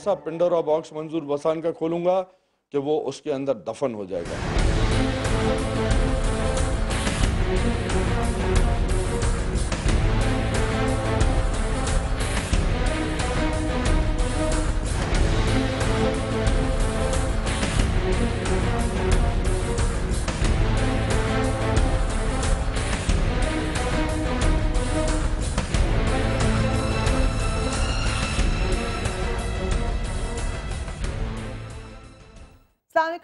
ऐसा Pandora box मंजूर वसान का खोलूंगा कि वो उसके अंदर दफन हो जाएगा।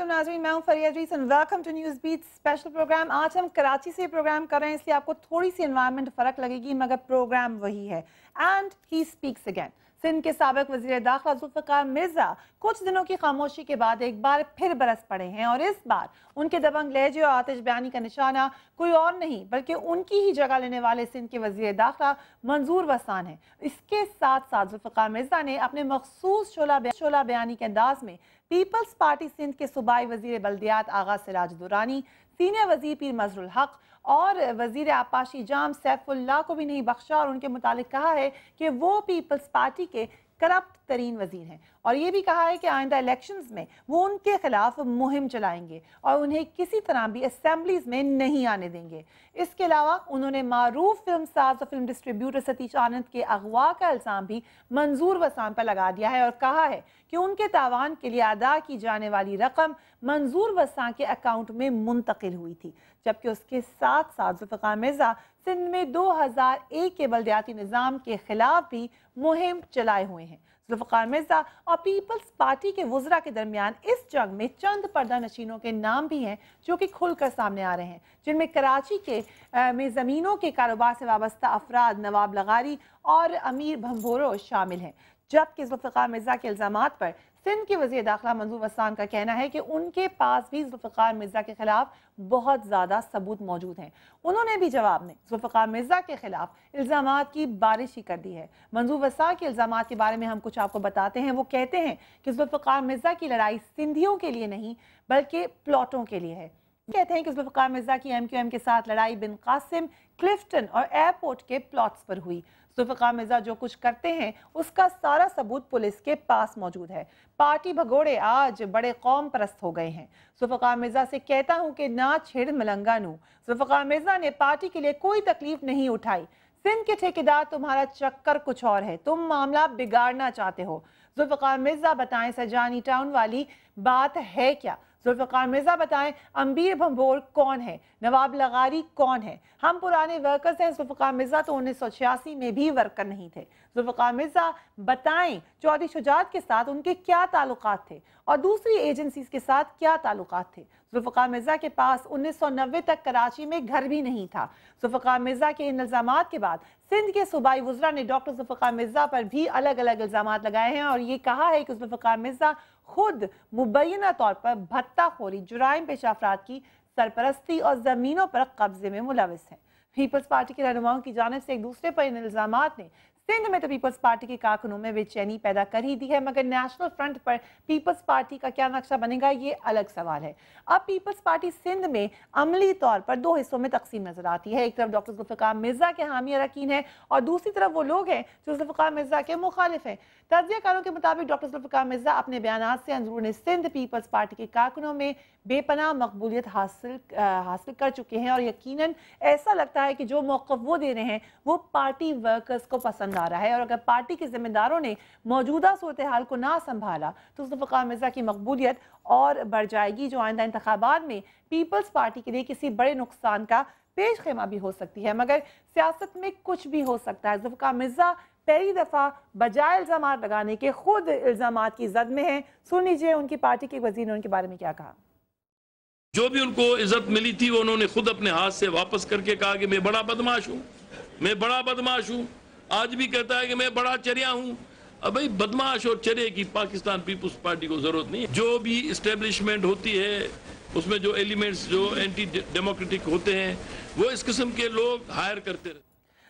नाज़रीन, मैं हूं फरिया रीस and welcome to News Beat special programme. आज हम कराची से प्रोग्राम कर रहे हैं, इसलिए आपको थोड़ी सी एनवायरनमेंट फ़र्क लगेगी, मगर प्रोग्राम वही है। And he speaks again. Sindh के साबिक वज़ीर दाखिला जुल्फ़िकार मिर्ज़ा कुछ दिनों की खामोशी के बाद एक बार फिर बरस पड़े हैं, और इस बार उनके दबंग लहजे और आतिश बयानी का निशाना कोई और नहीं बल्कि उनकी ही जगह लेने वाले सिंध के वज़ीर दाखिला मंजूर वसान है। इसके साथ साथ जुल्फ़िकार मिर्ज़ा ने अपने मखसूस शोला बयानी के अंदाज में पीपल्स पार्टी सिंध के सूबाई वज़ीर बल्दियात आगा सिराज दुरानी, सीनियर वज़ीर पीर मजरुल हक और वज़ीर आपाशी जाम सैफुल्लाह को भी नहीं बख्शा, और उनके मुतालिक कहा है कि वो पीपल्स पार्टी के करप्ट तरीन वज़ीर हैं, और ये भी कहा है कि आइंदा इलेक्शंस में वो उनके खिलाफ मुहिम चलाएंगे और उन्हें किसी तरह भी असेंबलीज में नहीं आने देंगे। इसके अलावा उन्होंने मारूफ फिल्म साज और फिल्म डिस्ट्रीब्यूटर सतीश आनंद के अगवा का इल्ज़ाम भी मंजूर वसान पर लगा दिया है, और कहा है कि उनके तावान के लिए अदा की जाने वाली रकम मंजूर वसान के अकाउंट में मुंतकिल हुई थी। जबकि उसके साथ साथ जुल्फ़िकार मिर्ज़ा सिंध में 2001 के बल्दियाती निज़ाम के खिलाफ भी मुहिम चलाए हुए हैं। जुल्फ़िकार मिर्ज़ा और पीपल्स पार्टी के वुज़रा के दरमियान इस जंग में चंद पर्दा नशीनों के नाम भी हैं जो कि खुलकर सामने आ रहे हैं, जिनमें कराची के में ज़मीनों के कारोबार से वाबस्ता अफराद नवाब लगारी और अमीर भंभोरो शामिल हैं। जबकि जुल्फ़िकार मिर्ज़ा के इल्ज़ामात पर सिंध के वज़ीर दाखिला मंजूर वसान का कहना है कि उनके पास भी जुल्फ़िकार मिर्ज़ा के खिलाफ बहुत ज़्यादा सबूत मौजूद हैं। उन्होंने भी जवाब में जुल्फ़िकार मिर्ज़ा के खिलाफ इल्ज़ामात की बारिश ही कर दी है। मंजूर वसान के इल्ज़ामात के बारे में हम कुछ आपको बताते हैं। वो कहते हैं कि जुल्फ़िकार मिर्ज़ा की लड़ाई सिंधियों के लिए नहीं बल्कि प्लॉटों के लिए है। कहते हैं कि जुल्फ़िकार मिर्ज़ा की MQM के साथ लड़ाई बिन कासिम, क्लिफ्टन और एयरपोर्ट के प्लॉट्स पर हुई। जुल्फ़िकार मिर्ज़ा जो कुछ करते हैं उसका सारा सबूत पुलिस के पास मौजूद है। पार्टी भगोड़े आज बड़े कौम परस्त हो गए हैं। जुल्फ़िकार मिर्ज़ा से कहता हूं कि ना छेड़ मलंगा नू। जुल्फ़िकार मिर्ज़ा ने पार्टी के लिए कोई तकलीफ नहीं उठाई। सिंध के ठेकेदार, तुम्हारा चक्कर कुछ और है, तुम मामला बिगाड़ना चाहते हो। जुल्फ़िकार मिर्ज़ा बताएं सजानी टाउन वाली बात है क्या? जुल्फ़िकार मिर्ज़ा बताएं अमीर भंभोर कौन है, नवाब लगारी कौन है? हम पुराने वर्कर्स हैं। जुल्फ़िकार मिर्ज़ा तो 1986 में भी वर्कर नहीं थे। जुल्फ़िकार मिर्ज़ा बताएं चौधरी शुजात के साथ उनके क्या ताल्लुकात थे और दूसरी एजेंसीज के साथ क्या ताल्लुकात थे। जुल्फ़िकार मिर्ज़ा के पास 1990 तक कराची में घर भी नहीं था। जुल्फ़िकार मिर्ज़ा के इन इल्ज़ामात के बाद सिंध के सूबाई वुज़रा ने डॉक्टर जुल्फ़िकार मिर्ज़ा पर भी अलग अलग इल्ज़ामात लगाए हैं, और ये कहा है कि जुल्फ़िकार मिर्ज़ा खुद मुबैना तौर पर भत्ताखोरी, जुराइम पेशा अफराद की सरपरस्ती और ज़मीनों पर कब्जे में मुलविस है। पीपल्स पार्टी के रहनुमाओं की जानिब से एक दूसरे पर इन इल्ज़ामात ने सिंध में तो पीपल्स पार्टी के कारकुनों में बेचैनी पैदा कर ही दी है, मगर नेशनल फ्रंट पर पीपल्स पार्टी का क्या नक्शा बनेगा ये अलग सवाल है। अब पीपल्स पार्टी सिंध में अमली तौर पर दो हिस्सों में तकसीम नजर आती है। एक तरफ डॉक्टर जुल्फ़िकार मिर्ज़ा के हामी अरकान है और दूसरी तरफ वो लोग हैं जो जुल्फ़िकार मिर्ज़ा के मुखालिफ हैं। तज्ज़ियाकारों के मुताबिक डॉक्टर जुल्फ़िकार मिर्ज़ा अपने बयानात से अंदरूनी सिंध पीपल्स पार्टी के कारकुनों में बेपनाह मकबूलियत हासिल कर चुके हैं, और यकीनन ऐसा लगता है कि जो मौक़िफ़ वो दे रहे हैं वो पार्टी वर्कर्स को पसंद आ रहा है, और अगर पार्टी के जिम्मेदारों ने मौजूदा सूरत हाल को ना संभाला तो जुल्फ़िकार मिर्ज़ा की मकबूलियत और बढ़ जाएगी, जो आइंदा इंतखाबात में पीपल्स पार्टी के लिए किसी बड़े नुकसान का पेश खेमा भी हो सकती है। मगर सियासत में कुछ भी हो सकता है। जुल्फ़िकार मिर्ज़ा पहली दफ़ा बजाय इल्ज़ामात लगाने के खुद इल्ज़ामात की जद में है। सुन लीजिए उनकी पार्टी के वज़ीर ने उनके बारे में क्या कहा। जो भी उनको इज्जत मिली थी वो उन्होंने खुद अपने हाथ से वापस करके कहा कि मैं बड़ा बदमाश हूँ, मैं बड़ा बदमाश हूँ। आज भी कहता है कि मैं बड़ा चरिया हूँ। अब भाई बदमाश और चरे की पाकिस्तान पीपल्स पार्टी को जरूरत नहीं है। जो भी इस्टेब्लिशमेंट होती है उसमें जो एलिमेंट्स जो एंटी डेमोक्रेटिक होते हैं वो इस किस्म के लोग हायर करते रहते।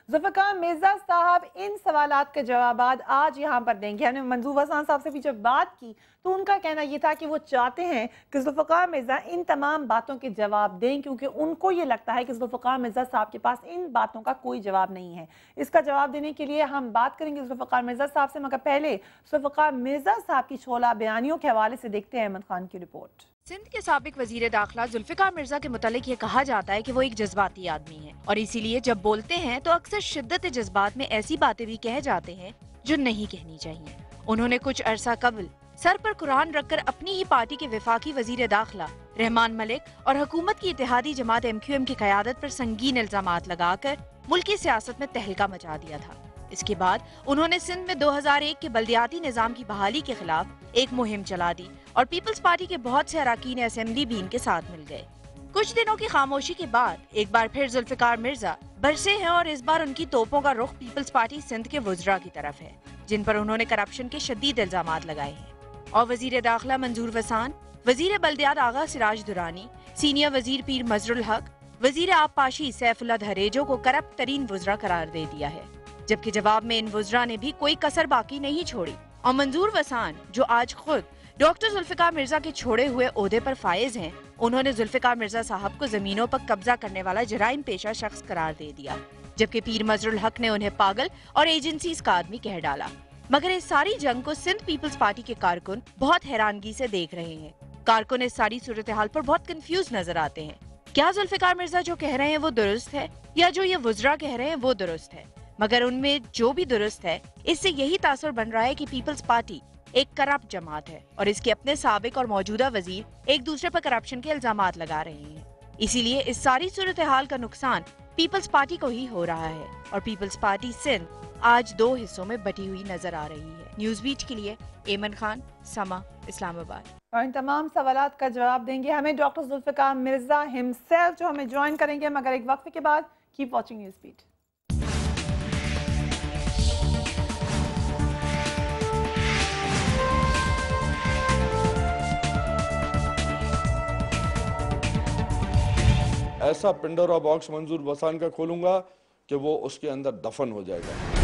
जुल्फ़िकार मिर्ज़ा साहब इन सवालात के जवाब आज यहाँ पर देंगे। हमने मंजूर वसान साहब से भी जब बात की तो उनका कहना ये था कि वो चाहते हैं कि जुल्फ़िकार मिर्ज़ा इन तमाम बातों के जवाब दें, क्योंकि उनको ये लगता है कि जुल्फ़िकार मिर्ज़ा साहब के पास इन बातों का कोई जवाब नहीं है। इसका जवाब देने के लिए हम बात करेंगे जुल्फ़िकार मिर्ज़ा साहब से, मगर पहले जुल्फ़िकार मिर्ज़ा साहब की छोला बयानियों के हवाले से देखते हैं अहमद खान की रिपोर्ट। सिंध के साबिक वजीर दाखिला जुल्फ़िकार मिर्जा के मुतालिक ये कहा जाता है कि वो एक जज्बाती आदमी है और इसीलिए जब बोलते हैं तो अक्सर शिद्दत जज्बात में ऐसी बातें भी कह जाते हैं जो नहीं कहनी चाहिए। उन्होंने कुछ अरसा कबल सर पर कुरान रखकर अपनी ही पार्टी के वफाकी वजीर दाखिला रहमान मलिक और हुकूमत की इत्तेहादी जमात MQM की क़यादत पर संगीन इल्जामात लगाकर मुल्की सियासत में तहलका मचा दिया था। इसके बाद उन्होंने सिंध में 2001 के बल्दियाती निज़ाम की बहाली के खिलाफ एक मुहिम चला दी और पीपल्स पार्टी के बहुत से अरकान असेंबली भी इनके साथ मिल गए। कुछ दिनों की खामोशी के बाद एक बार फिर जुल्फ़िकार मिर्जा बरसे हैं और इस बार उनकी तोपों का रुख पीपल्स पार्टी सिंध के वुज़रा की तरफ है, जिन पर उन्होंने करप्शन के शदीद इल्जामात लगाए हैं। और वजीर दाखिला मंजूर वसान, वजीर बल्दियात आगा सिराज दुरानी, सीनियर वजीर पीर मजरुल हक, वजीर आबपाशी सैफुल्लाह धरेजो को करप्ट तरीन वुज़रा करार दे दिया है, जबकि जवाब में इन वुज़रा ने भी कोई कसर बाकी नहीं छोड़ी। और मंजूर वसान, जो आज खुद डॉक्टर जुल्फ़िकार मिर्जा के छोड़े हुए ओहदे पर फायज हैं, उन्होंने जुल्फ़िकार मिर्जा साहब को जमीनों पर कब्जा करने वाला जराइम पेशा शख्स करार दे दिया, जबकि पीर मजरुल हक ने उन्हें पागल और एजेंसीज का आदमी कह डाला। मगर इस सारी जंग को सिंध पीपल्स पार्टी के कारकुन बहुत हैरानगी से देख रहे हैं। कारकुन इस सारी सूरत हाल पर बहुत कंफ्यूज नजर आते हैं। क्या जुल्फ़िकार मिर्जा जो कह रहे हैं वो दुरुस्त है, या जो ये वुज़रा कह रहे हैं वो दुरुस्त है? मगर उनमें जो भी दुरुस्त है, इससे यही तासुर बन रहा है कि पीपल्स पार्टी एक करप्ट जमात है और इसके अपने साबिक और मौजूदा वजीर एक दूसरे पर करप्शन के इल्जामात लगा रहे हैं। इसीलिए इस सारी सूरत हाल का नुकसान पीपल्स पार्टी को ही हो रहा है और पीपल्स पार्टी सिंध आज दो हिस्सों में बटी हुई नजर आ रही है। न्यूज़ बीट के लिए एमन खान, समा, इस्लामाबाद। और इन तमाम सवालात का जवाब देंगे हमें डॉक्टर जुल्फ़िकार मिर्जा हिमसेल्फ, जो हमें ज्वाइन करेंगे मगर एक वक्फे के बाद। Keep watching News Beat. ऐसा पिंडोरा बॉक्स मंजूर वसान का खोलूंगा कि वो उसके अंदर दफन हो जाएगा।